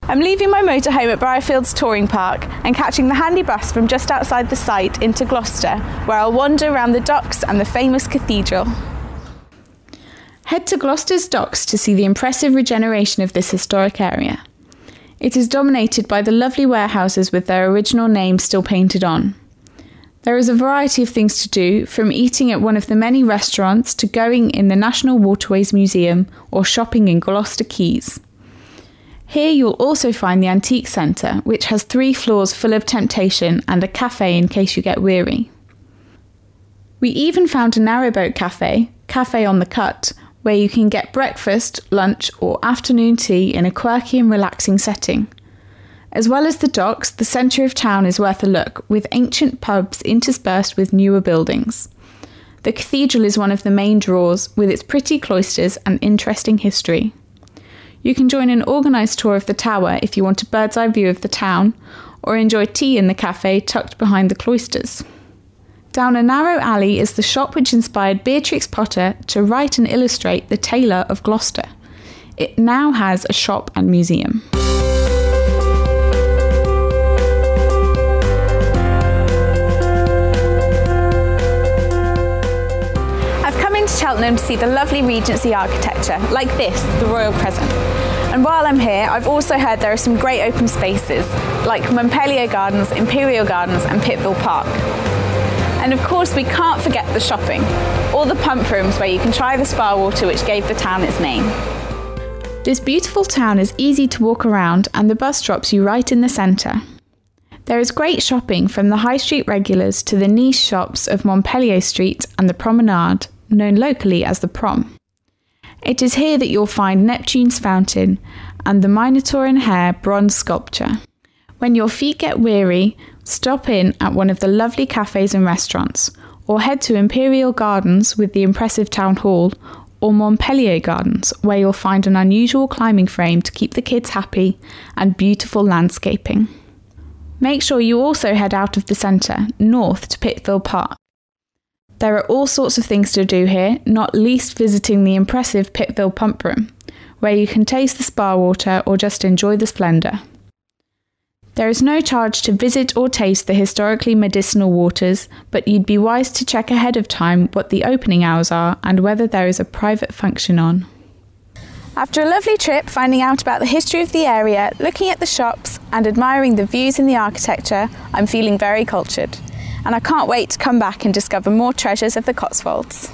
I'm leaving my motorhome at Briarfields Touring Park and catching the handy bus from just outside the site into Gloucester, where I'll wander around the docks and the famous Cathedral. Head to Gloucester's docks to see the impressive regeneration of this historic area. It is dominated by the lovely warehouses with their original names still painted on. There is a variety of things to do, from eating at one of the many restaurants to going in the National Waterways Museum or shopping in Gloucester Quays. Here you'll also find the Antique Centre, which has 3 floors full of temptation and a cafe in case you get weary. We even found a narrowboat cafe, Cafe on the Cut, where you can get breakfast, lunch or afternoon tea in a quirky and relaxing setting. As well as the docks, the centre of town is worth a look, with ancient pubs interspersed with newer buildings. The cathedral is one of the main draws, with its pretty cloisters and interesting history. You can join an organised tour of the tower if you want a bird's eye view of the town, or enjoy tea in the cafe tucked behind the cloisters. Down a narrow alley is the shop which inspired Beatrix Potter to write and illustrate The Tailor of Gloucester. It now has a shop and museum. I've come into Cheltenham to see the lovely Regency architecture, like this, the Royal Crescent. And while I'm here, I've also heard there are some great open spaces, like Montpellier Gardens, Imperial Gardens and Pittville Park. And of course we can't forget the shopping, or the pump rooms where you can try the spa water which gave the town its name. This beautiful town is easy to walk around and the bus drops you right in the centre. There is great shopping from the high street regulars to the niche shops of Montpellier Street and the Promenade, known locally as the Prom. It is here that you'll find Neptune's Fountain and the Minotaur and Hare bronze sculpture. When your feet get weary, stop in at one of the lovely cafes and restaurants, or head to Imperial Gardens with the impressive town hall, or Montpellier Gardens, where you'll find an unusual climbing frame to keep the kids happy and beautiful landscaping. Make sure you also head out of the centre, north to Pittville Park. There are all sorts of things to do here, not least visiting the impressive Pittville Pump Room, where you can taste the spa water or just enjoy the splendour. There is no charge to visit or taste the historically medicinal waters, but you'd be wise to check ahead of time what the opening hours are and whether there is a private function on. After a lovely trip finding out about the history of the area, looking at the shops and admiring the views and the architecture, I'm feeling very cultured. And I can't wait to come back and discover more treasures of the Cotswolds.